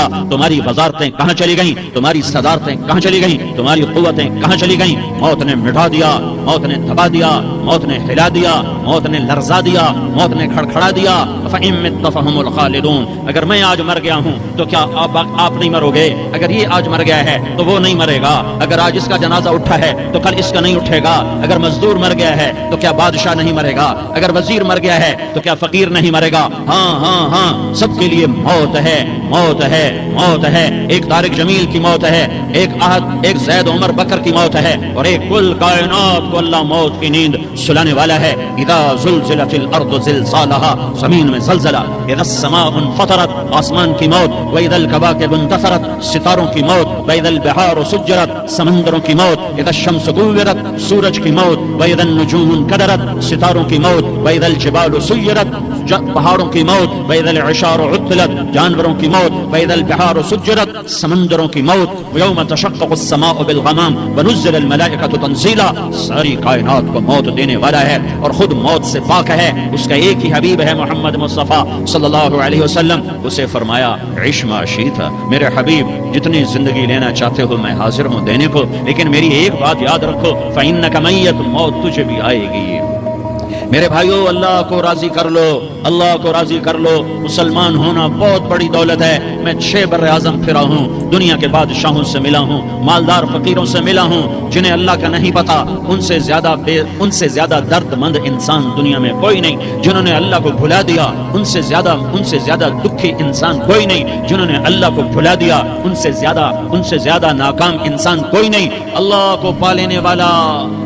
پوچھا تمہاری وزارتیں کہاں چلی گئیں، تمہاری صدارتیں کہاں چلی گئیں، تمہاری قوتیں کہاں چلی گئیں؟ موت نے مٹا دیا، موت نے دبا دیا، موت نے ہلا دیا، موت نے لرزا دیا، موت نے کھڑکھڑا دیا۔ فَإِن مِتَّ فَهُمُ الْخَالِدُونَ، اگر میں آج مر گیا ہوں تو کیا آپ نہیں مرو گے؟ اگر یہ آج مر گیا ہے تو وہ نہیں مرے گا، اگر آج اس کا جنازہ اٹھا ہے تو کل اس کا نہیں اٹھے گا، اگر مزدور مر گیا ہے تو کیا بادشاہ نہیں مرے گا، اگر وزیر مر گیا ہے تو کیا فقیر نہیں مرے گا؟ ہاں ہاں ہاں، سب کے لیے موت ہے، موت ہے، موت ہے۔ ایک طارق جمیل کی موت ہے، ایک زید عمر بکر کی موت ہے، اور ایک کل کائنات کو اللہ موت کی نیند سلانے والا ہے۔ اذا زلزلت الارض زلزالها، زمین میں زلزلہ، اذا السماء انفطرت، آسمان کی موت، واذا الكواكب انتثرت، ستاروں کی موت، واذا البحار سجرت، سمندروں کی موت، اذا الشمس كورت، سورج کی موت، واذا النجوم انكدرت، ستاروں کی موت، واذا الجبال سيرت، پہاڑوں کی موت، واذا العشار عطلت، جانوروں کی موت، واذا البحار سجرت، سمندروں کی موت، یوم تشقق السماء بالغمام ونزل الملائکۃ تنزیلا، ساری کائنات کو موت دینے والا ہے اور خود موت سے پاک ہے۔ اس کا ایک ہی حبیب ہے محمد مصطفیٰ صلی اللہ علیہ وسلم، اسے فرمایا عش ما شئت، میرے حبیب جتنی زندگی لینا چاہتے ہو میں حاضر ہوں دینے کو، لیکن میری ایک بات یاد رکھو، فإنک میت، موت تجھے بھی آئے گی۔ میرے بھائیو، اللہ کو راضی کر لو، اللہ کو راضی کر لو۔ مسلمان ہونا بہت بڑی دولت ہے۔ میں 6 بر اعظم پھرا ہوں، دنیا کے بادشاہوں سے ملا ہوں، مالدار فقیروں سے ملا ہوں، جنہیں اللہ کا نہیں پتا، ان سے زیادہ درد مند انسان دنیا میں کوئی نہیں۔ جنہوں نے اللہ کو بھلا دیا ان سے زیادہ دکھی انسان کوئی نہیں۔ جنہوں نے اللہ کو بھلا دیا ان سے زیادہ ناکام انسان کوئی نہیں۔ اللہ کو پا لینے والا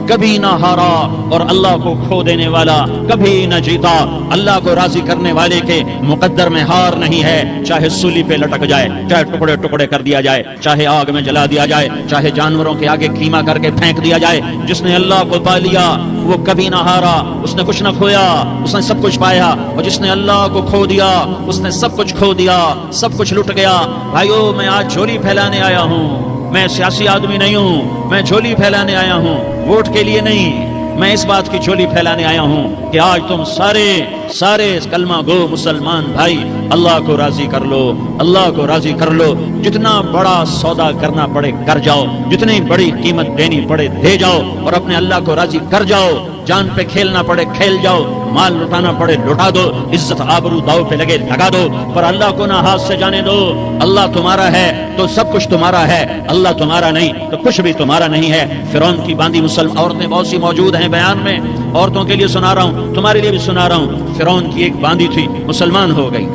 کبھی نہ ہارا اور اللہ کو کھو دینے والا کبھی نہ جیتا۔ اللہ کو راضی کرنے والے کے مقدر میں ہار نہیں ہے، چاہے سولی پہ لٹک جائے، چاہے ٹکڑے ٹکڑے کر دیا جائے، چاہے آگ میں جلا دیا جائے، چاہے جانوروں کے آگے کیما کر کے پھینک دیا جائے۔ جس نے اللہ کو پا لیا وہ کبھی نہ ہارا، اس نے کچھ نہ کھویا، اس نے سب کچھ پایا۔ اور جس نے اللہ کو کھو دیا اس نے سب کچھ کھو دیا، سب کچھ لٹ گیا۔ بھائیو، میں آج جھولی پھیلانے آیا ہوں، میں سیاسی آدمی نہیں ہوں، میں جھولی پھیلانے آیا ہوں، ووٹ کے لیے نہیں۔ میں اس بات کی جھولی پھیلانے آیا ہوں کہ آج تم سارے کلمہ گو مسلمان بھائی اللہ کو راضی کر لو، اللہ کو راضی کر لو۔ جتنا بڑا سودا کرنا پڑے کر جاؤ، جتنی بڑی قیمت دینی پڑے دے جاؤ، اور اپنے اللہ کو راضی کر جاؤ۔ جان پہ کھیلنا پڑے کھیل جاؤ، مال لٹانا پڑے لٹا دو، عزت آبرو داؤ پہ لگے لگا دو، پر اللہ کو نہ ہاتھ سے جانے دو۔ اللہ تمہارا ہے تو سب کچھ تمہارا ہے، اللہ تمہارا نہیں تو کچھ بھی تمہارا نہیں ہے۔ فرعون کی باندھی مسلم عورتیں بہت سی موجود ہیں بیان میں، عورتوں کے لیے سنا رہا ہوں، تمہارے لیے بھی سنا رہا ہوں۔ فرعون کی ایک باندھی تھی، مسلمان ہو گئی۔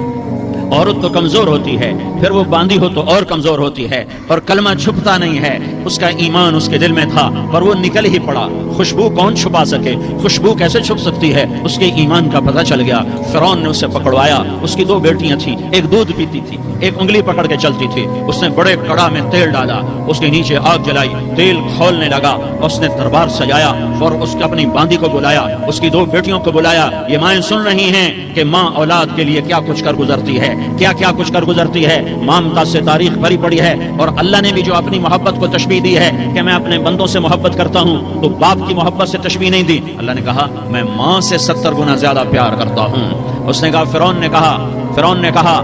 عورت تو کمزور ہوتی ہے، پھر وہ باندھی ہو تو اور کمزور ہوتی ہے، اور کلمہ چھپتا نہیں ہے۔ اس کا ایمان اس کے دل میں تھا پر وہ نکل ہی پڑا۔ خوشبو کون چھپا سکے؟ خوشبو کیسے چھپ سکتی ہے؟ اس کے ایمان کا پتہ چل گیا۔ فرعون نے اسے پکڑوایا۔ اس کی 2 بیٹیاں تھیں، ایک دودھ پیتی تھی، ایک انگلی پکڑ کے چلتی تھی۔ اس نے بڑے کڑا میں تیل ڈالا، اس کے نیچے آگ جلائی، تیل کھولنے لگا، اس نے دربار سجایا اور اس نے اپنی باندھی کو بلایا، اس کی 2 بیٹیوں کو بلایا۔ یہ مائیں سن رہی ہیں کہ ماں اولاد کے لیے کیا کچھ کر گزرتی ہے، کیا کچھ کر گزرتی ہے۔ مامتا سے تاریخ بھری پڑی ہے، اور اللہ نے بھی جو اپنی محبت کو تشبیہ دی ہے کہ میں اپنے بندوں سے محبت کرتا ہوں، تو باپ کی محبت سے تشبیہ نہیں دی۔ اللہ نے کہا میں ماں سے 70 گنا زیادہ پیار کرتا ہوں۔ اس نے کہا فرعون نے کہا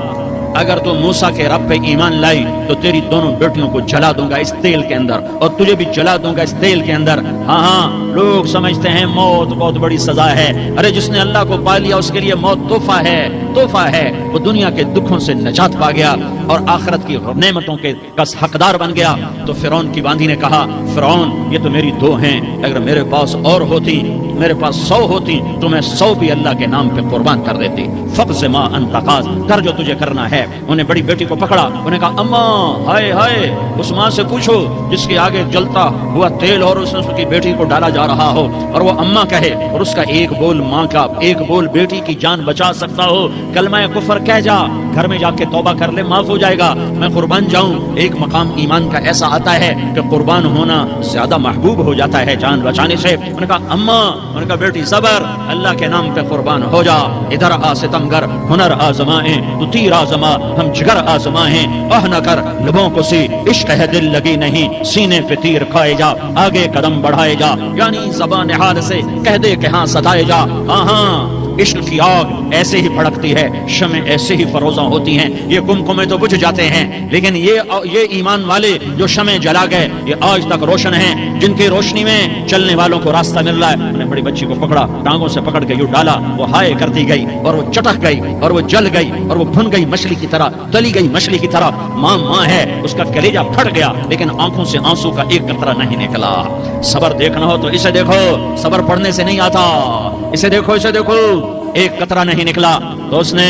اگر تو موسیٰ کے رب پہ ایمان لائی تو تیری دونوں بیٹیوں کو جلا دوں گا اس تیل کے اندر، اور تجھے بھی جلا دوں گا اس تیل کے اندر۔ ہاں، لوگ سمجھتے ہیں موت بہت بڑی سزا ہے۔ ارے جس نے اللہ کو پا لیا اس کے لیے موت تحفہ ہے۔ وہ دنیا کے دکھوں سے نجات پا گیا اور آخرت کی نعمتوں کے حقدار بن گیا۔ تو فرعون کی باندھی نے کہا فرعون یہ تو میری 2 ہیں، اگر میرے پاس اور ہوتی، میرے پاس 100 ہوتی تو میں 100 بھی اللہ کے نام پہ قربان کر دیتی۔ فقض ما انت قاض، کر جو تجھے کرنا ہے۔ انہیں بڑی بیٹی کو پکڑا، انہیں کہا اماں ہائے ہائے، اس ماں سے پوچھو جس کے آگے جلتا ہوا تیل اور اس کی بیٹی کو ڈالا جا رہا ہو، اور وہ اماں کہے اور اس کا ایک بول ماں کا، ایک بول بیٹی کی جان بچا سکتا ہو، کلمہ کفر کہہ جا، گھر میں جا کے توبہ کر لے، معاف ہو جائے گا، میں قربان جاؤں۔ ایک مقام ایمان کا ایسا آتا ہے کہ قربان ہونا زیادہ محبوب ہو جاتا ہے جان بچانے سے۔ انہوں نے کہا اماں، انہوں نے کہا بیٹی صبر، اللہ کے نام پہ قربان ہو جا۔ ادھر آ ستمگر، ہنر آزمائیں تو تیر آزما، ہم جگر آزمائیں آہ نہ کر لبوں کو سی، عشق ہے دل لگی نہیں، سینے پہ تیر کھائے جا، آگے قدم بڑھائے جا، یعنی زبان حال سے کہہ دے کہ ہاں ستائے جا۔ ہاں عشق کی آگ ایسے ہی بھڑکتی ہے، شمع ایسے ہی فروزاں ہوتی ہیں، یہ کمکمے تو بجھ جاتے ہیں، لیکن یہ ایمان والے جو شمع جلا گئے یہ آج تک روشن ہیں، جن کی روشنی میں چلنے والوں کو راستہ مل رہا ہے۔ انہوں نے بڑی بچی کو پکڑا، ٹانگوں سے پکڑ کے یوں ڈالا، وہ ہائے کرتی گئی اور وہ چٹک گئی اور وہ جل گئی اور وہ بھن گئی مچھلی کی طرح، تلی گئی مچھلی کی طرح۔ ماں ماں ہے، اس کا کلیجہ پھٹ گیا لیکن آنکھوں سے آنسو کا ایک قطرہ نہیں نکلا۔ صبر دیکھنا ہو تو اسے دیکھو، صبر پڑھنے سے نہیں آتا، اسے دیکھو، اسے دیکھو، ایک قطرہ نہیں نکلا تو اس نے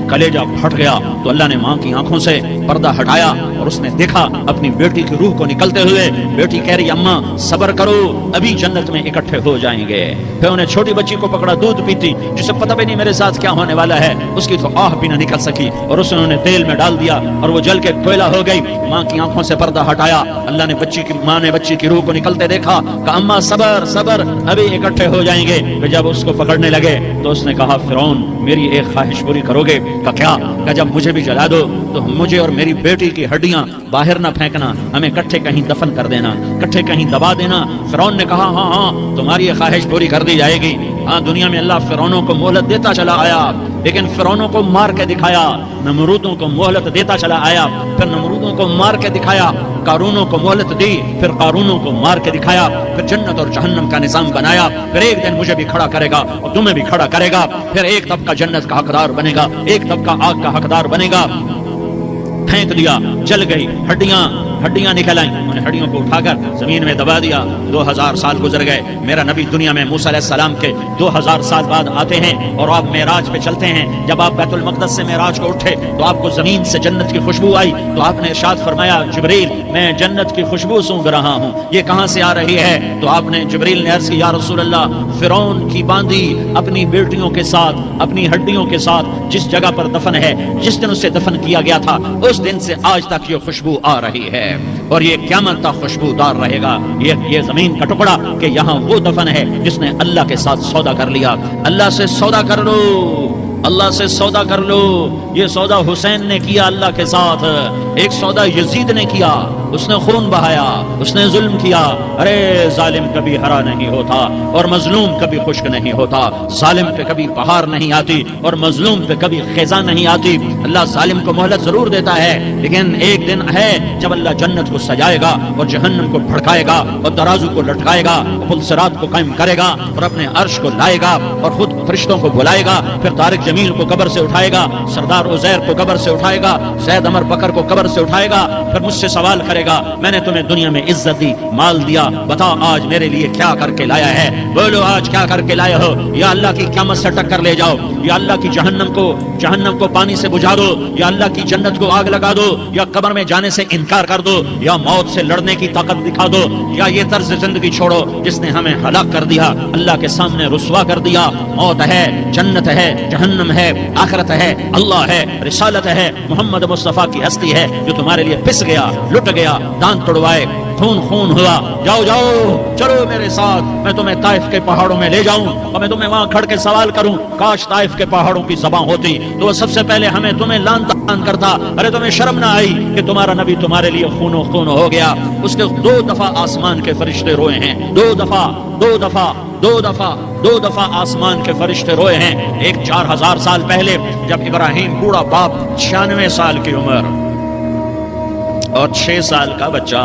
کلیجہ پھٹ گیا۔ تو اللہ نے ماں کی آنکھوں سے پردہ ہٹایا اور اس نے دیکھا اپنی بیٹی کی روح کو نکلتے ہوئے۔ بیٹی کہہ رہی اماں صبر کرو، ابھی جنت میں اکٹھے ہو جائیں گے۔ پھر انہیں چھوٹی بچی کو پکڑا، دودھ پیتی، جسے پتہ بھی نہیں میرے ساتھ کیا ہونے والا ہے، اس کی تو آہ بھی نہ نکل سکی، اور اس نے انہیں تیل میں ڈال دیا اور وہ جل کے کوئلہ ہو گئی۔ ماں کی آنکھوں سے پردہ ہٹایا، اللہ نے ماں نے بچی کی روح کو نکلتے دیکھا، کہا اماں صبر صبر، ابھی اکٹھے ہو جائیں گے۔ پھر جب اس کو پکڑنے لگے تو اس نے کہا فرعون میری ایک خواہش پوری کرو گے؟ کہا کیا؟ کہ جب مجھے بھی جلا دو تو مجھے اور میری بیٹی کی ہڈیاں باہر نہ پھینکنا، ہمیں کٹھے کہیں دفن کر دینا، کٹھے کہیں دبا دینا۔ فرعون نے کہا ہاں ہاں تمہاری یہ خواہش پوری کر دی جائے گی۔ ہاں دنیا میں اللہ فرعونوں کو مہلت دیتا چلا آیا، لیکن فرعونوں کو مار کے دکھایا، نمرودوں کو مہلت دیتا چلا آیا، پھر نمرودوں کو مار کے دکھایا، قارونوں کو مہلت دی، پھر قارونوں کو مار کے دکھایا، پھر جنت اور جہنم کا نظام بنایا۔ پھر ایک دن مجھے بھی کھڑا کرے گا اور تمہیں بھی کھڑا کرے گا، پھر ایک طبقہ جنت کا حقدار بنے گا، ایک طبقہ آگ کا حقدار بنے گا۔ پھینک دیا، جل گئی، ہڈیاں نکل آئیں، انہیں ہڈیوں کو اٹھا کر زمین میں دبا دیا۔ 2000 سال گزر گئے، میرا نبی دنیا میں موسیٰ علیہ السلام کے 2000 سال بعد آتے ہیں اور آپ معراج پہ چلتے ہیں۔ جب آپ بیت المقدس سے معراج کو اٹھے تو آپ کو زمین سے جنت کی خوشبو آئی، تو آپ نے ارشاد فرمایا جبریل میں جنت کی خوشبو سونگ رہا ہوں، یہ کہاں سے آ رہی ہے؟ تو آپ نے جبریل نے عرض کی یا رسول اللہ فرعون کی باندھی اپنی بیٹیوں کے ساتھ، اپنی ہڈیوں کے ساتھ جس جگہ پر دفن ہے، جس دن اسے دفن کیا گیا تھا، اس دن سے آج تک یہ خوشبو آ رہی ہے اور یہ قیامت تک خوشبودار رہے گا۔ یہ زمین کا ٹکڑا کہ یہاں وہ دفن ہے جس نے اللہ کے ساتھ سودا کر لیا۔ اللہ سے سودا کر لو، اللہ سے سودا کر لو۔ یہ سودا حسین نے کیا اللہ کے ساتھ، ایک سودا یزید نے کیا، اس نے خون بہایا، اس نے ظلم کیا۔ ارے ظالم کبھی ہرا نہیں ہوتا اور مظلوم کبھی خشک نہیں ہوتا، ظالم پہ کبھی بہار نہیں آتی اور مظلوم پہ کبھی خزاں نہیں آتی۔ اللہ ظالم کو مہلت ضرور دیتا ہے، لیکن ایک دن ہے جب اللہ جنت کو سجائے گا اور جہنم کو بھڑکائے گا اور ترازو کو لٹکائے گا اور پل صراط کو قائم کرے گا اور اپنے عرش کو لائے گا اور خود فرشتوں کو بلائے گا، پھر طارق جمیل کو قبر سے اٹھائے گا، سردار عزیر کو قبر سے اٹھائے گا، زید عمر بکر کو قبر سے اٹھائے گا، پھر مجھ سے سوال کرے گا میں نے تمہیں دنیا میں عزت دی، مال دیا، بتا آج میرے لیے کیا کر کے لایا ہے؟ بولو آج کیا کر کے لائے ہو؟ یا اللہ کی قیامت سے ٹکر لے جاؤ، یا اللہ کی جہنم کو پانی سے بجھا دو، یا اللہ کی جنت کو آگ لگا دو، یا قبر میں جانے سے انکار کر دو، یا موت سے لڑنے کی طاقت دکھا دو، یا یہ طرز زندگی چھوڑو جس نے ہمیں ہلاک کر دیا، اللہ کے سامنے رسوا کر دیا۔ موت ہے، جنت ہے، جہنم ہے، آخرت ہے، اللہ ہے، رسالت ہے، محمد مصطفیٰ کی ہستی ہے جو تمہارے لیے پس گیا، لٹ گیا، دانت توڑوائے، خون ہوا۔ جاؤ چلو میرے ساتھ، میں تمہیں طائف کے پہاڑوں میں لے جاؤں اور میں تمہیں وہاں کھڑ کے سوال کروں، کاش طائف کے پہاڑوں کی زبان ہوتی تو وہ سب سے پہلے ہمیں تمہیں لان تان کرتا۔ ارے تمہیں شرم نہ آئی کہ تمہارا نبی تمہارے لیے خون ہو گیا؟ اس کے 2 دفعہ آسمان کے فرشتے روئے ہیں، 2 دفعہ آسمان کے فرشتے روئے ہیں۔ ایک 4000 سال پہلے جب ابراہیم بوڑھا باپ 96 سال کی عمر اور 6 سال کا بچہ،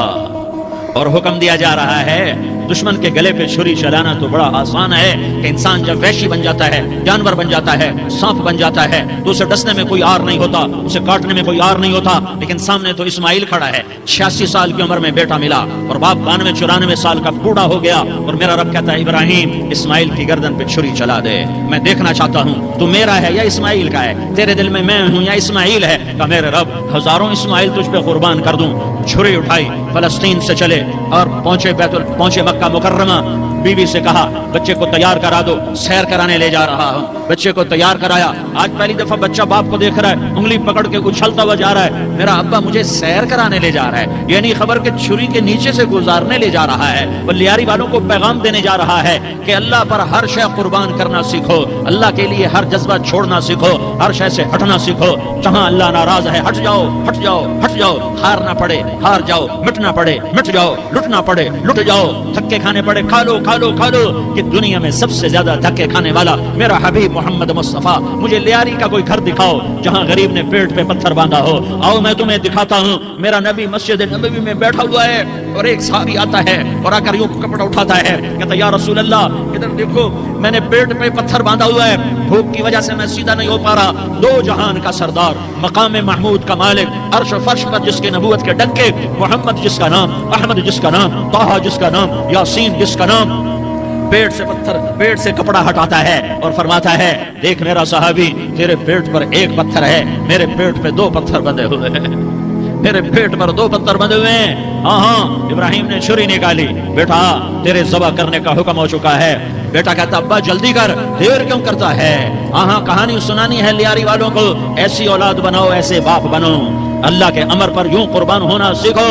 اور حکم دیا جا رہا ہے دشمن کے گلے پہ چھری چلانا تو بڑا آسان ہے کہ انسان جب وحشی بن جاتا ہے، جانور بن جاتا ہے، سانپ بن جاتا ہے تو اسے ڈسنے میں کوئی آر نہیں ہوتا، اسے کاٹنے میں کوئی آر نہیں ہوتا، لیکن سامنے تو اسماعیل کھڑا ہے، 86 سال کی عمر میں بیٹا ملا اور باپ 92-94 سال کا بوڑھا ہو گیا، اور میرا رب کہتا ہے ابراہیم اسماعیل کی گردن پہ چھری چلا دے، میں دیکھنا چاہتا ہوں تو میرا ہے یا اسماعیل کا ہے، تیرے دل میں ہوں یا اسماعیل ہے؟ کہ میرے رب ہزاروں اسماعیل تجھ پہ قربان کر دوں۔ چھری اٹھائی، فلسطین سے چلے اور پہنچے مکہ مکرمہ، بیوی سے کہا بچے کو تیار کرا دو، سیر کرانے لے جا رہا ہوں۔ بچے کو تیار کرایا، آج پہلی دفعہ بچہ باپ کو دیکھ رہا ہے، انگلی پکڑ کے اچھلتا ہوا جا رہا ہے، میرا ابا مجھے سیر کرانے لے جا رہا ہے، یعنی خبر کہ چھری کے نیچے سے گزارنے لے جا رہا ہے۔ وہ لیاری والوں کو پیغام دینے جا رہا ہے کہ اللہ پر ہر شے قربان کرنا سیکھو، اللہ کے لیے ہر جذبہ چھوڑنا سیکھو، ہر شے سے ہٹنا سیکھو، جہاں اللہ ناراض ہے ہٹ جاؤ، ہٹ جاؤ، ہٹ جاؤ، ہارنا پڑے ہار جاؤ، مٹنا پڑے مٹ جاؤ، لٹنا پڑے لٹ جاؤ، تھکے کھانے پڑے کھا لو کھا لو کہ دنیا میں سب سے زیادہ دھکے کھانے والا میرا حبیب محمد مصطفیٰ، مجھے لیاری کا کوئی گھر دکھاؤ جہاں غریب نے پیٹ پہ پتھر باندھا ہو، آؤ میں تمہیں دکھاتا ہوں۔ میرا نبی مسجد نبوی میں بیٹھا ہوا ہے اور ایک صحابی آتا ہے اور آ کر یوں کپڑا اٹھاتا ہے، کہتا یا رسول اللہ ادھر دیکھو، میں نے پیٹ پہ پتھر باندھا ہوا ہے، بھوک کی وجہ سے میں سیدھا نہیں ہو پا رہا۔ دو جہان کا سردار، مقام محمود کا مالک، عرش و فرش پر جس کے نبوت کے ڈنکے، محمد جس کا نام، احمد جس کا نام، طٰہٰ جس کا نام، یاسین جس کا نام، پیٹ سے کپڑا ہٹاتا ہے اور فرماتا ہے دیکھ میرا صحابی، تیرے پیٹ پر ایک پتھر ہے، میرے پیٹ پہ 2 پتھر بندھے ہوئے ہیں، میرے پیٹ پر 2 پتھر بندھے ہوئے ہیں۔ ہاں ابراہیم نے چھری نکالی، بیٹا تیرے ذبح کرنے کا حکم ہو چکا ہے۔ بیٹا کہتا ابا جلدی کر، دیر کیوں کرتا ہے؟ ہاں کہانی سنانی ہے لیاری والوں کو، ایسی اولاد بناؤ، ایسے باپ بنو، اللہ کے امر پر یوں قربان ہونا سیکھو۔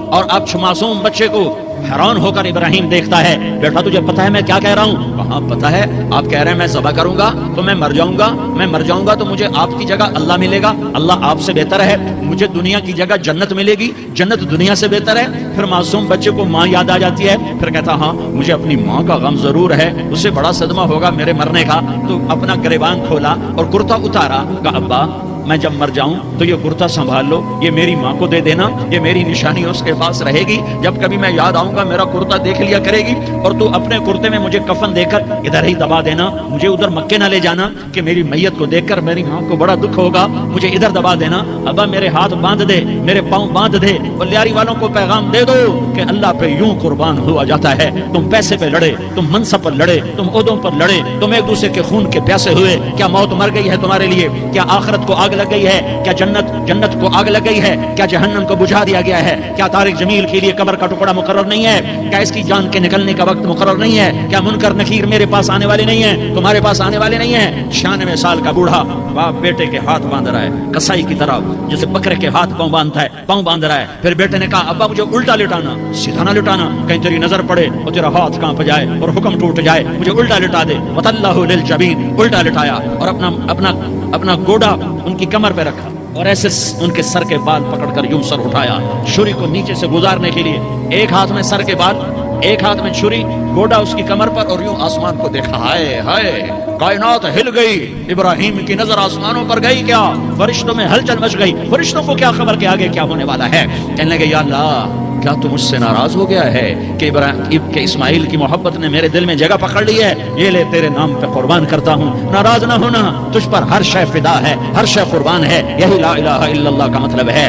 اور اب معصوم بچے کو حیران ہو کر ابراہیم دیکھتا ہے، بیٹا تجھے پتا ہے میں کیا کہہ رہا ہوں؟ کہاں پتا ہے، آپ کہہ رہے ہیں میں ذبح کروں گا تو میں مر جاؤں گا، میں مر جاؤں گا تو مجھے آپ کی جگہ اللہ ملے گا، اللہ آپ سے بہتر ہے، مجھے دنیا کی جگہ جنت ملے گی، جنت دنیا سے بہتر ہے۔ پھر معصوم بچے کو ماں یاد آ جاتی ہے، پھر کہتا ہاں مجھے اپنی ماں کا غم ضرور ہے، اسے بڑا صدمہ ہوگا میرے مرنے کا۔ تو اپنا گریبان کھولا اور کرتا اتارا، کہا ابا میں جب مر جاؤں تو یہ کرتا سنبھال لو، یہ میری ماں کو دے دینا، یہ میری نشانی اس کے پاس رہے گی، جب کبھی میں یاد آؤں گا میرا کرتا دیکھ لیا کرے گی، اور تو اپنے کرتے میں مجھے کفن دے کر ادھر ہی دبا دینا، مجھے ادھر مکے نہ لے جانا کہ میری میت کو دیکھ کر میری ماں کو بڑا دکھ ہوگا، مجھے ادھر دبا دینا۔ ابا میرے ہاتھ باندھ دے، میرے پاؤں باندھ دے، اور لیاری والوں کو پیغام دے دو کہ اللہ پہ یوں قربان ہوا جاتا ہے۔ تم پیسے پہ لڑے، تم منصب پر لڑے، تم عہدوں پر لڑے، تم ایک دوسرے کے خون کے پیاسے ہوئے، کیا موت مر گئی ہے تمہارے لیے؟ کیا آخرت کو آگ لگ گئی ہے؟ کیا جنت کو آگ لگ گئی ہے؟ کیا جہنم کو بجھا دیا گیا ہے؟ کیا طارق جمیل کے لیے قبر کا ٹکڑا مقرر نہیں ہے؟ کیا اس کی جان کے نکلنے کا وقت مقرر نہیں ہے؟ کیا منکر نکیر میرے پاس آنے والے نہیں ہیں، تمہارے پاس آنے والے نہیں ہیں؟ 96 سال کا بوڑھا باپ بیٹے کے ہاتھ باندھ رہا ہے کسائی کی طرح، جیسے بکرے کے ہاتھ پاؤں باندھ رہا ہے۔ پھر بیٹے نے کہا ابا مجھے الٹا لٹانا، سیدھا نہ لٹانا، کہیں تیری نظر پڑے اور تیرا ہاتھ کانپ جائے اور حکم ٹوٹ جائے، مجھے الٹا لٹا دے۔ وَتَلَّهُ لِلْجَبِينِ، الٹا لٹایا اور اپنا گوڑا ان کی کمر پہ رکھا اور ایسے ان کے سر کے بال پکڑ کر یوں سر اٹھایا چھری کو نیچے سے گزارنے کے لیے، ایک ہاتھ میں سر کے بال، ایک ہاتھ میں چھری، گوڑا اس کی کمر پر، اور یوں آسمان کو دیکھا۔ ہائے ہائے کائنات ہل گئی، ابراہیم کی نظر آسمانوں پر گئی، کیا فرشتوں میں ہلچل مچ گئی، فرشتوں کو کیا خبر کہ آگے کیا ہونے والا ہے؟ کہنے لگے یا اللہ کیا تم مجھ سے ناراض ہو گیا ہے کہ اسماعیل کی محبت نے میرے دل میں جگہ پکڑ لی ہے؟ یہ لے تیرے نام پہ قربان کرتا ہوں، ناراض نہ ہونا، تجھ پر ہر شے فدا ہے، ہر شے قربان ہے، یہی لا الہ الا اللہ کا مطلب ہے۔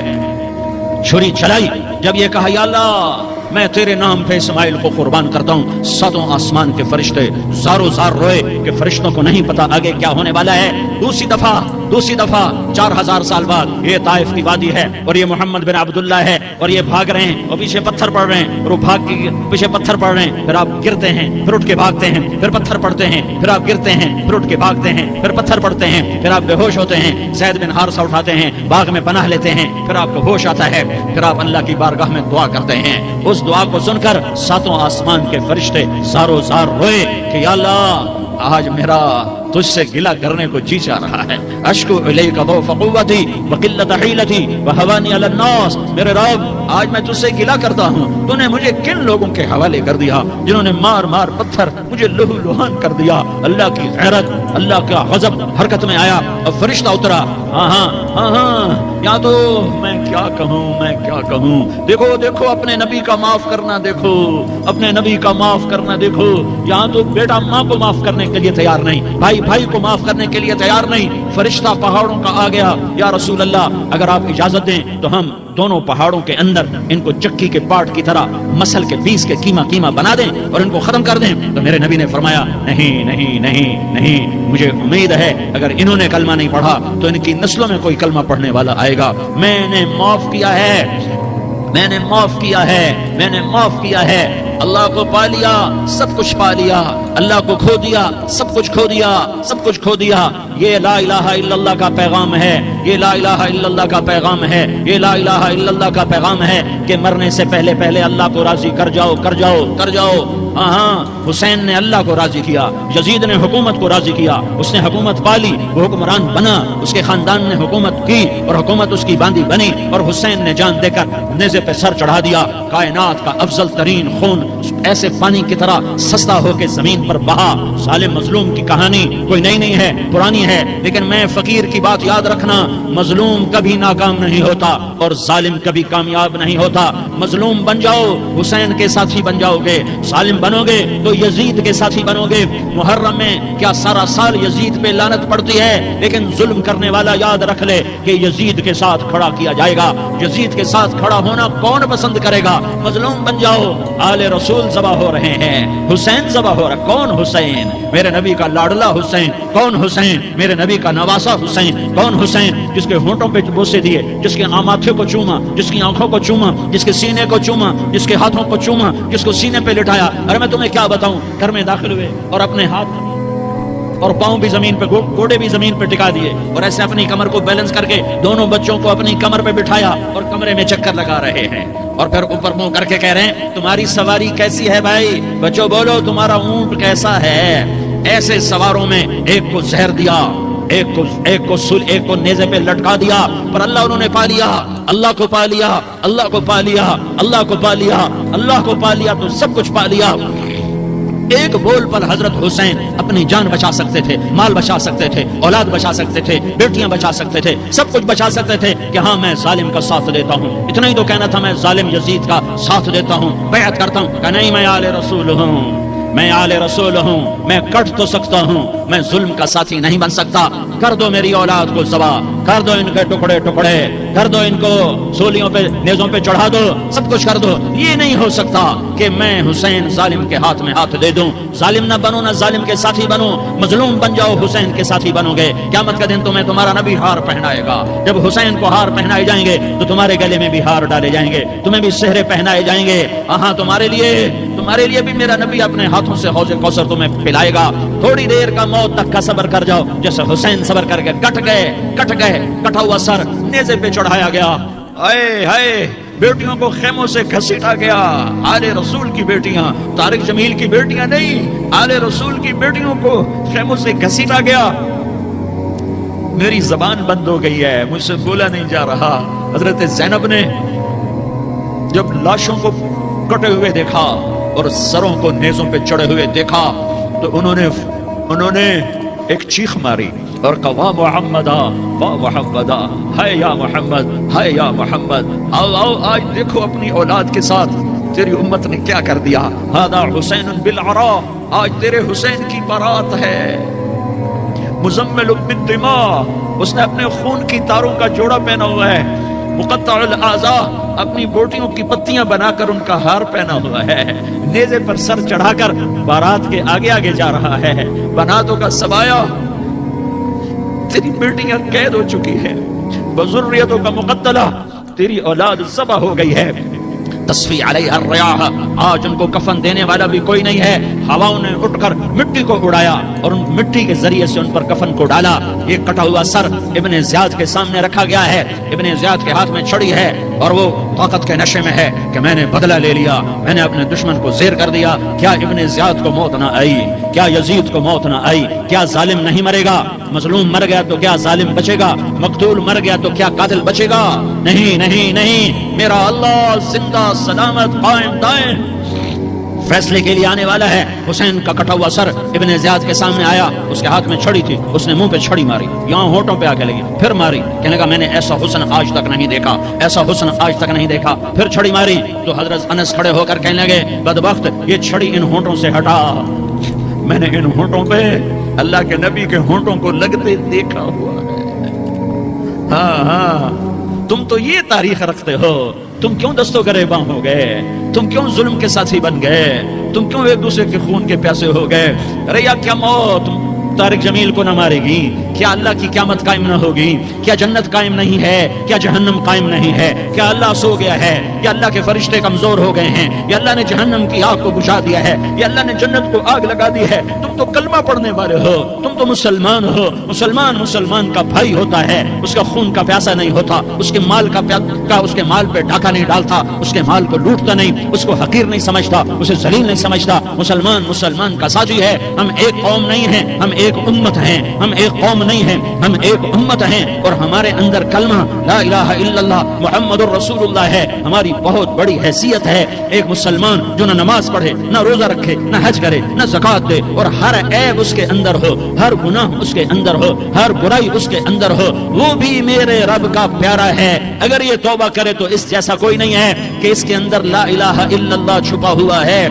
چھری چلائی، جب یہ کہا یا اللہ میں تیرے نام پہ اسماعیل کو قربان کرتا ہوں، 7 آسمان کے فرشتے زارو زار روئے کہ فرشتوں کو نہیں پتا آگے کیا ہونے والا ہے۔ دوسری دفعہ 4000 سال بعد یہ طائف کی وادی ہے اور یہ محمد بن عبداللہ ہے اور یہ بھاگ رہے ہیں اور پیچھے پتھر پڑ رہے ہیں اور وہ بھاگ کے پیچھے پتھر پڑ رہے ہیں، پھر آپ گرتے ہیں، پھر اٹھ کے بھاگتے ہیں، پھر پتھر پڑتے ہیں، پھر آپ گرتے ہیں، پھر اٹھ کے بھاگتے ہیں، پھر پتھر پڑتے ہیں، پھر آپ بے ہوش ہوتے ہیں، زید بن حارثہ اٹھاتے ہیں، باغ میں پناہ لیتے ہیں، پھر آپ کو ہوش آتا ہے، پھر آپ اللہ کی بارگاہ میں دعا کرتے ہیں۔ اس دعا کو سن کر 7 آسمان کے فرشتے زارو زار روئے کہ یا اللہ آج میرا تجھ سے گلہ کرنے کو جی چاہ رہا ہے، اشکو الیک ضعف قوتی وقلت حیلتی وہوانی علی الناس، میرے رب آج میں تجھ سے گلہ کرتا ہوں، تو نے مجھے کن لوگوں کے حوالے کر دیا جنہوں نے مار مار پتھر مجھے لہو لہان کر دیا۔ اللہ کی غیرت، اللہ کا غضب حرکت میں آیا اور فرشتہ اترا۔ یا تو میں کیا کہوں، دیکھو اپنے نبی کا معاف کرنا، دیکھو اپنے نبی کا معاف کرنا، دیکھو یہاں تو بیٹا ماں کو معاف کرنے کے لیے تیار نہیں، بھائی کو معاف کرنے کے لیے تیار نہیں۔ فرشتہ پہاڑوں کا آ گیا، یا رسول اللہ اگر آپ اجازت دیں تو ہم دونوں پہاڑوں کے اندر ان کو چکی کے پاٹ کی طرح مسل کے پیس کے کیما بنا دیں اور ان کو ختم کر دیں۔ تو میرے نبی نے فرمایا نہیں، مجھے امید ہے اگر انہوں نے کلمہ نہیں پڑھا تو ان کی نسلوں میں کوئی کلمہ پڑھنے والا آئے گا۔ میں نے معاف کیا ہے، اللہ کو پا لیا، سب کچھ پا لیا، اللہ کو کھو دیا، سب کچھ کھو دیا۔ یہ لا الہ الا اللہ کا پیغام ہے، یہ لا الہ الا اللہ کا پیغام ہے، یہ لا الہ الا اللہ کا پیغام ہے کہ مرنے سے پہلے اللہ کو راضی کر جاؤ۔ حسین نے اللہ کو راضی کیا، یزید نے حکومت کو راضی کیا، اس نے حکومت پالی، وہ حکمران بنا، اس کے خاندان نے حکومت کی اور حکومت اس کی باندھی بنی، اور حسین نے جان دے کر نیزے پہ سر چڑھا دیا. کائنات کا افضل ترین خون ایسے پانی کی طرح سستا ہو کے زمین پر بہا. ظالم مظلوم کی کہانی کوئی نئی نہیں ہے، پرانی ہے، لیکن میں فقیر کی بات یاد رکھنا، مظلوم کبھی ناکام نہیں ہوتا اور ظالم کبھی کامیاب نہیں ہوتا. مظلوم بن جاؤ حسین کے ساتھی بن جاؤ گے، ظالم بنو گے تو یزید کے ساتھی بنو گے. محرم میں کیا سارا سال یزید پہ لعنت پڑتی ہے، لیکن ظلم کرنے والا یاد رکھ لے کہ یزید کے ساتھ کھڑا کیا جائے گا. یزید کے ساتھ کھڑا ہونا کون پسند کرے گا؟ مظلوم بن جاؤ. آل رسول ذبح ہو رہے ہیں، حسین ذبح ہو رہا. کون حسین؟ میرے نبی کا لاڈلا حسین. کون حسین؟ میرے نبی کا نواسا حسین. کون حسین؟ جس کے ہونٹوں پہ بوسے دیے، جس کے ماتھے کو چوما، جس کی آنکھوں کو چوما، جس کے سینے کو چوما، جس کے ہاتھوں کو چوما، جس کو سینے پہ لٹایا. ارے میں تمہیں کیا بتاؤں، گھر میں داخل ہوئے اور اپنے ہاتھ اور پاؤں بھی زمین پہ، گوڑے بھی زمین پہ ٹکا دیے اور ایسے اپنی کمر کو بیلنس کر کے دونوں بچوں کو اپنی کمر پہ بٹھایا اور کمرے میں چکر لگا رہے ہیں. اور پھر اوپر منہ کر کے کہہ رہے ہیں تمہاری سواری کیسی ہے بھائی؟ بچوں بولو تمہارا اونٹ کیسا ہے؟ ایسے سواروں میں ایک کو زہر دیا، ایک کو نیزے پہ لٹکا دیا، پر اللہ انہوں نے پا لیا. اللہ کو پا لیا، اللہ کو پا لیا، اللہ کو پا لیا، اللہ کو پا لیا تو سب کچھ پا لیا. ایک بول پر حضرت حسین اپنی جان بچا سکتے تھے، مال بچا سکتے تھے، اولاد بچا سکتے تھے، بیٹیاں بچا سکتے تھے، سب کچھ بچا سکتے تھے کہ ہاں میں ظالم کا ساتھ دیتا ہوں. اتنا ہی تو کہنا تھا، میں ظالم یزید کا ساتھ دیتا ہوں، بیعت کرتا ہوں. کہ نہیں، میں آل رسول ہوں، میں آل رسول ہوں، میں کٹ تو سکتا ہوں، میں ظلم کا ساتھی نہیں بن سکتا. کر دو میری اولاد کو ذبح، کر دو ان کے ٹکڑے ٹکڑے، کر دو ان کو سولیوں پہ نیزوں پہ چڑھا دو، سب کچھ کر دو. یہ نہیں ہو سکتا کہ میں حسین ظالم کے ہاتھ میں ہاتھ دے دوں. ظالم نہ بنو، نہ ظالم کے ساتھی بنو، مظلوم بن جاؤ، حسین کے ساتھی بنو گے. قیامت کا دن تمہیں تمہارا نبی ہار پہنائے گا. جب حسین کو ہار پہنائے جائیں گے تو تمہارے گلے میں بھی ہار ڈالے جائیں گے، تمہیں بھی سہرے پہنائے جائیں گے. ہاں تمہارے لیے بھی میرا نبی اپنے ہاتھوں سے حوض کوثر تمہیں پلائے گا. تھوڑی دیر کا موت تک کا صبر کر جاؤ، جیسے حسین صبر کر کے کٹ گئے، کٹا ہوا سر نیزے پہ چڑھایا گیا. اے ہائے، بیٹیوں کو خیموں سے گھسیٹا گیا. آل رسول کی بیٹیاں، طارق جمیل کی بیٹیاں نہیں، آل رسول کی بیٹیوں کو خیموں سے گھسیٹا گیا. میری زبان بند ہو گئی ہے، مجھ سے بولا نہیں جا رہا. حضرت زینب نے جب لاشوں کو کٹے ہوئے دیکھا اور سروں کو نیزوں پہ چڑھے ہوئے دیکھا تو انہوں نے ایک چیخ ماری اور کہا واہ محمدا، واہ محمدا، ہائے یا محمد، ہائے یا محمد. آؤ آج دیکھو اپنی اولاد کے ساتھ تیری امت نے کیا کر دیا. ہذا حسین بالعراء، آج تیرے حسین کی بارات ہے. مزمل بالدماء، اس نے اپنے خون کی تاروں کا جوڑا پہنا ہوا ہے. مقطع الاعضاء، اپنی بوٹیوں کی پتیاں بنا کر ان کا ہار پہنا ہوا ہے. نیزے پر سر چڑھا کر بارات کے آگے آگے جا رہا ہے. بناتوں کا سبایا، تیری بیٹیاں قید ہو چکی ہے. بذریتوں کا مقتلہ، تیری اولاد ذبح ہو گئی ہے. تصفی علیہ الریاح، آج ان کو کفن دینے والا بھی کوئی نہیں ہے. ہواؤں نے اٹھ کر مٹی کو اڑایا اور ان مٹی کے ذریعے سے ان پر کفن کو ڈالا. یہ کٹا ہوا سر ابن زیاد کے سامنے رکھا گیا ہے. ابن زیاد کے ہاتھ میں چھڑی ہے اور وہ طاقت کے نشے میں ہے کہ میں نے بدلہ لے لیا، میں نے اپنے دشمن کو زیر کر دیا. کیا ابن زیاد کو موت نہ آئی؟ کیا یزید کو موت نہ آئی؟ کیا ظالم نہیں مرے گا؟ مظلوم مر گیا تو کیا ظالم بچے گا؟ مقتول مر گیا تو کیا قاتل بچے گا؟ نہیں نہیں نہیں، میرا اللہ زندہ سلامت قائم دائم فیصلے کے لیے آنے والا ہے. حسین کا کٹا ہوا سر ابن زیاد کے سامنے آیا، اس کے ہاتھ میں چھڑی تھی، اس نے منہ پہ چھڑی ماری، یہاں ہونٹوں پہ آ کے لگی، پھر ماری. کہنے لگا میں نے ایسا حسن آج تک نہیں دیکھا، ایسا حسن آج تک نہیں دیکھا. پھر چھڑی ماری تو حضرت انس کھڑے ہو کر کہنے لگے بدبخت، یہ چھڑی ان ہونٹوں سے ہٹا. میں نے ان ہونٹوں پہ اللہ کے نبی کے ہونٹوں کو لگتے دیکھا ہوا ہے. ہاں تم تو یہ تاریخ رکھتے ہو. تم کیوں دستوں گریباں ہو گئے؟ تم کیوں ظلم کے ساتھی بن گئے؟ تم کیوں ایک دوسرے کے خون کے پیاسے ہو گئے؟ ارے یا کیا موت طارق جمیل کو نہ مارے گی؟ کیا اللہ کی قیامت قائم نہ ہوگی؟ کیا جنت قائم نہیں ہے؟ کیا جہنم قائم نہیں ہے؟ کیا اللہ سو گیا ہے؟ یا اللہ کے فرشتے کمزور ہو گئے ہیں؟ یا اللہ نے جہنم کی آگ کو بجھا دیا ہے؟ یا اللہ نے جنت کو آگ لگا دی ہے؟ تم تو کلمہ پڑھنے والے ہو، تم تو مسلمان ہو. مسلمان کا بھائی ہوتا ہے، اس کا خون کا پیاسا نہیں ہوتا، اس کے مال اس کے مال پہ ڈاکہ نہیں ڈالتا، اس کے مال کو لوٹتا نہیں، اس کو حقیر نہیں سمجھتا، اسے ذلیل نہیں سمجھتا. مسلمان کا ساتھی ہے. ہم ایک قوم نہیں ہیں، ہم ایک امت ہیں، ہم ایک قوم نہیں ہیں، ہم ایک امت ہیں، اور ہمارے اندر کلمہ لا الہ الا اللہ محمد الرسول اللہ ہے، ہماری بہت بڑی حیثیت ہے۔ ایک مسلمان جو نہ نماز پڑھے، نہ روزہ رکھے، نہ حج کرے، نہ زکوٰۃ دے، اور ہر عیب اس کے اندر ہو، ہر گناہ اس کے اندر ہو، ہر برائی اس کے اندر ہو، وہ بھی میرے رب کا پیارا ہے۔ اگر یہ توبہ کرے تو اس جیسا کوئی نہیں ہے کہ اس کے اندر لا الہ الا اللہ چھپا ہوا ہے۔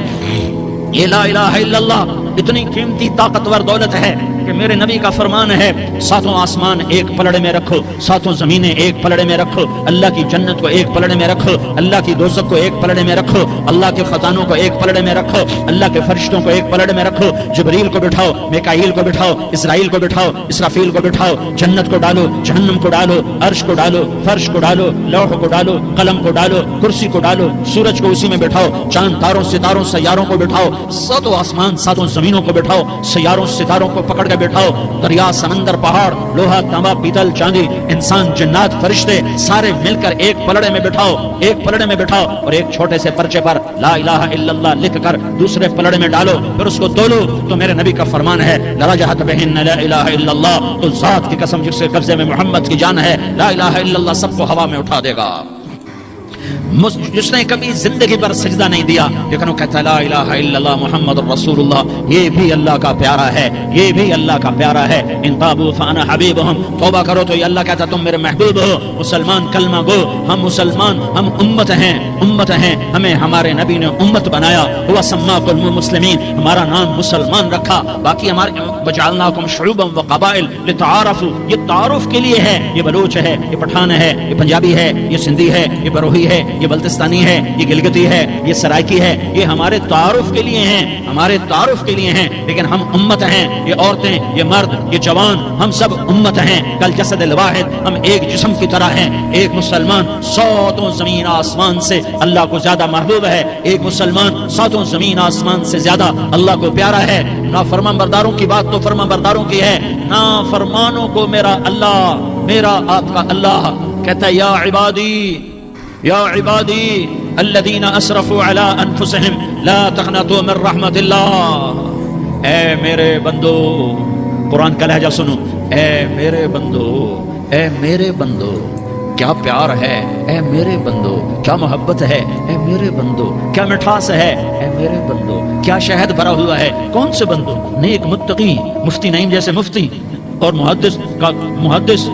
یہ لا الہ الا اللہ اتنی قیمتی طاقتور دولت ہے کہ میرے نبی کا فرمان ہے، ساتوں آسمان ایک پلڑے میں رکھو، ساتوں زمینیں ایک پلڑے میں رکھو، اللہ کی جنت کو ایک پلڑے میں رکھو، اللہ کی دوزخ کو ایک پلڑے میں رکھو، اللہ کے خزانوں کو ایک پلڑے میں رکھو، اللہ کے فرشتوں کو ایک پلڑے میں رکھو، جبریل کو بٹھاؤ، میکائیل کو بٹھاؤ، اسرائیل کو بٹھاؤ، اسرافیل کو بٹھاؤ، جنت کو ڈالو، جہنم کو ڈالو، عرش کو ڈالو، فرش کو ڈالو، لوح کو ڈالو، قلم کو ڈالو، کرسی کو ڈالو، سورج کو اسی میں بٹھاؤ، چاند تاروں ستاروں سیاروں کو بٹھاؤ، ساتوں آسمان ساتوں زمینوں کو بٹھاؤ، سیاروں ستاروں کو پکڑ کے بٹھاؤ، دریا سمندر پہاڑ لوہا تانبا پیتل چاندی انسان جنات فرشتے سارے مل کر ایک پلڑے میں بٹھاؤ، ایک پلڑے میں بٹھاؤ، اور ایک چھوٹے سے پرچے پر لا الہ الا اللہ لکھ کر دوسرے پلڑے میں ڈالو، پھر اس کو تولو تو میرے نبی کا فرمان ہے لرجحت بہن لا الہ الا اللہ، تو ذات کی قسم جس کے قبضے میں محمد کی جان ہے، لا الہ الا اللہ سب کو ہوا میں اٹھا دے گا۔ جس نے کبھی زندگی پر سجدہ نہیں دیا لیکن وہ کہتا ہے لا الہ الا اللہ محمد الرسول اللہ، یہ بھی اللہ کا پیارا ہے، یہ بھی اللہ کا پیارا ہے۔ ان تابوا فانا حبیبہم، توبہ کرو تو یہ اللہ کہتا تم میرے محبوب ہو۔ مسلمان کلمہ گو، ہم مسلمان، ہم امت ہیں، امت ہیں، ہمیں ہمارے نبی نے امت بنایا، ہوا سماکم المسلمین، ہمارا نام مسلمان رکھا، باقی ہمارے وجعلناکم شعوبا وقبائل لتعارفوا، یہ تعارف کے لیے ہے، یہ بلوچ ہے، یہ پٹھان ہے، یہ پنجابی ہے، یہ سندھی ہے، یہ بروہی ہے، یہ بلتستانی ہے، یہ گلگتی ہے، یہ سرائکی ہے، یہ ہمارے تعارف کے لیے ہیں، ہمارے تعارف کے لیے ہیں، لیکن ہم امت ہیں، یہ عورتیں، یہ مرد، یہ جوان، ہم سب امت ہیں، کل جسد الواحد، ہم ایک جسم کی طرح ہیں۔ ایک مسلمان ساتوں زمین آسمان سے اللہ کو زیادہ محبوب ہے، ایک مسلمان ساتوں زمین آسمان سے زیادہ اللہ کو پیارا ہے۔ نافرمان برداروں کی بات تو فرمان برداروں کی ہے، نافرمانوں کو میرا اللہ، میرا آپ کا اللہ کہتا ہے یا عبادی، یا عبادی الذین اسرفوا علی انفسہم لا تقنطوا من رحمت اللہ، اے میرے بندو، قرآن کا لہجہ سنو، اے میرے بندو، اے میرے بندو، کیا پیار ہے، اے میرے بندو، کیا محبت ہے، اے میرے بندو، کیا مٹھاس ہے، اے میرے بندو، کیا شہد بھرا ہوا ہے، کون سے بندو؟ نیک متقی، مفتی نعیم جیسے مفتی اور محدث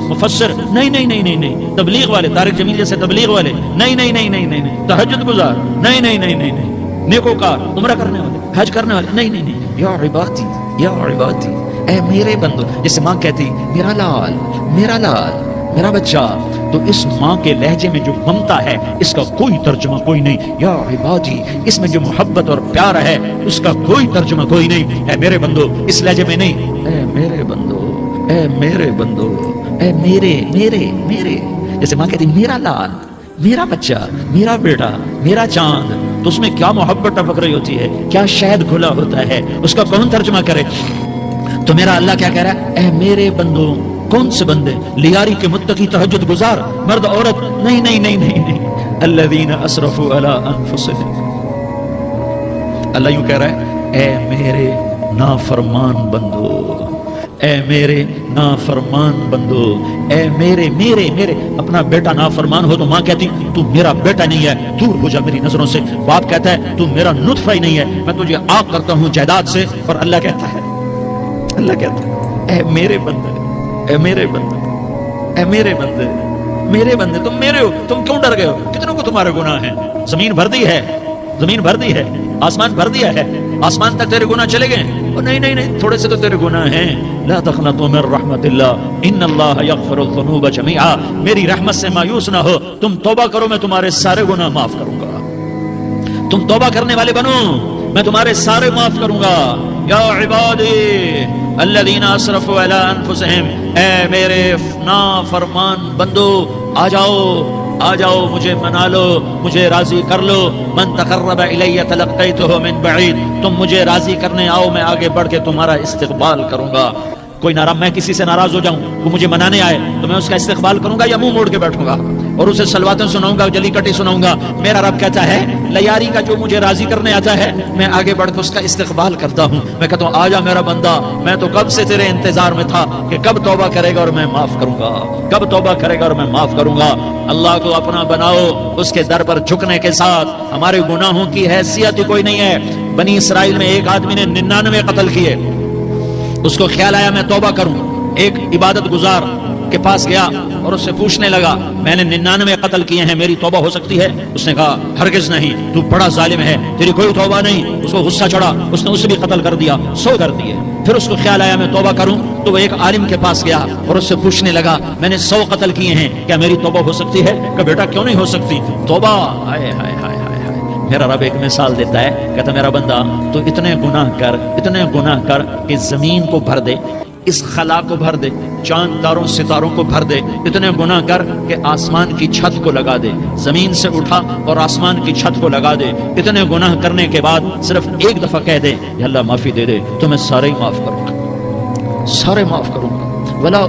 مفسر، نہیں نہیں نہیں نہیں نہیں، تبلیغ والے، طارق جمیل جیسے تبلیغ والے، نہیں نہیں نہیں نہیں نہیں، تہجد گزار، نہیں نہیں نہیں نہیں نہیں، نیکوکار، عمرہ کرنے والے، حج کرنے والے، نہیں نہیں نہیں، یا عبادی، یا عبادی، اے میرے بندو، جیسے ماں کہتی میرا لال، میرا لال، میرا بچہ، تو اس ماں کے لہجے میں جو ممتا ہے اس کا کوئی ترجمہ کوئی نہیں، یا عبادی، اس میں جو محبت اور پیار ہے اس کا کوئی ترجمہ کوئی نہیں، اے میرے بندو، اس لہجے میں نہیں، اے میرے بندو، اے میرے بندو، اے میرے میرے میرے، جیسے ماں کہتی میرا لال، میرا بچہ، میرا بیٹا، میرا چاند، تو اس میں کیا محبت ٹپک رہی ہوتی ہے، کیا شہد کھلا ہوتا ہے، اس کا کون ترجمہ کرے؟ تو میرا اللہ کیا کہہ رہا ہے، اے میرے بندو، کون سے بندے؟ لیاری کے متقی، تہجد گزار، مرد عورت، نہیں نہیں نہیں نہیں نہیں، الذین اسرفوا علی انفسہم، اللہ یوں کہہ رہا ہے اے میرے نافرمان بندو، اے میرے نافرمان بندو، اے میرے میرے میرے، اپنا بیٹا نافرمان ہو تو ماں کہتی تو میرا بیٹا نہیں ہے، دور ہو جا میری نظروں سے، باپ کہتا ہے تو میرا نطفہ ہی نہیں ہے، میں تجھے آگ کرتا ہوں جائیداد سے، اور اللہ کہتا ہے، اللہ کہتا ہے اے میرے بندے، اے میرے بندے، اے میرے بندے، میرے بندے، تم میرے ہو، تم کیوں ڈر گئے ہو؟ کتنوں کو تمہارے گناہ ہیں، زمین بھر دی ہے، زمین بھر دی ہے، آسمان بھر دیا ہے، آسمان تک تیرے گناہ چلے گئے، نہیں نہیں نہیں، تھوڑے سے تو تیرے گناہ ہیں، لا تقنطوا من رحمت اللہ ان اللہ یغفر الذنوب جميعا، میری رحمت سے مایوس نہ ہو، تم توبہ کرو میں تمہارے سارے گناہ معاف کروں گا، تم توبہ کرنے والے بنو میں تمہارے سارے معاف کروں گا، یا عبادی الذین اسرفوا علی انفسہم، اے میرے نافرمان بندو، آ جاؤ، آ جاؤ، مجھے منا لو، مجھے راضی کر لو، من تقرب الی تلقیتہ من بعید، تم مجھے راضی کرنے آؤ، میں آگے بڑھ کے تمہارا استقبال کروں گا، کوئی ناراض میں کسی سے ناراض ہو جاؤں وہ مجھے منانے آئے تو میں اس کا استقبال کروں گا یا منہ موڑ کے بیٹھوں گا اور اسے صلواتیں سناؤں گا, جلی کٹی سناؤں گا؟ میرا رب کہتا ہے لیاری کا جو مجھے راضی کرنے آتا ہے میں آگے بڑھ کے اس کا استقبال کرتا ہوں. میں کہتا ہوں آ جا میرا بندہ, میں تو کب سے تیرے انتظار میں تھا کہ کب توبہ کرے گا اور میں معاف کروں گا, کب توبہ کرے گا اور میں معاف کروں گا. اللہ کو اپنا بناؤ, اس کے در پر جھکنے کے ساتھ. ہمارے گناہوں کی حیثیت ہی کوئی نہیں ہے. بنی اسرائیل میں ایک آدمی نے 99 قتل کیے, اس کو خیال آیا میں توبہ کروں. ایک عبادت گزار کے پاس گیا اور اس سے پوچھنے لگا میں نے 99 قتل کیے ہیں, میری توبہ ہو سکتی ہے؟ اس نے کہا ہرگز نہیں, تو بڑا ظالم ہے, تیری کوئی توبہ نہیں. اس کو غصہ چڑھا, اس نے اسے بھی قتل کر دیا, 100 کر دیے. پھر اس کو خیال آیا میں توبہ کروں, تو وہ ایک عالم کے پاس گیا اور اس سے پوچھنے لگا میں نے 100 قتل کیے ہیں, کیا میری توبہ ہو سکتی ہے؟ کہ بیٹا کیوں نہیں ہو سکتی توبہ. ہائے ہائے ہائے ہائے. میرا رب ایک مثال دیتا ہے, کہتا میرا بندہ تو اتنے گناہ کر کہ زمین کو بھر دے, اس خلا کو بھر دے, چاند تاروں ستاروں کو بھر دے. اتنے گناہ کر کہ آسمان کی چھت کو لگا دے, زمین سے اٹھا اور آسمان کی چھت کو لگا دے. اتنے گناہ کرنے کے بعد صرف ایک دفعہ کہہ دے یا اللہ معافی دے دے, تو میں سارے ہی معاف کروں گا, سارے معاف کروں گا. ولا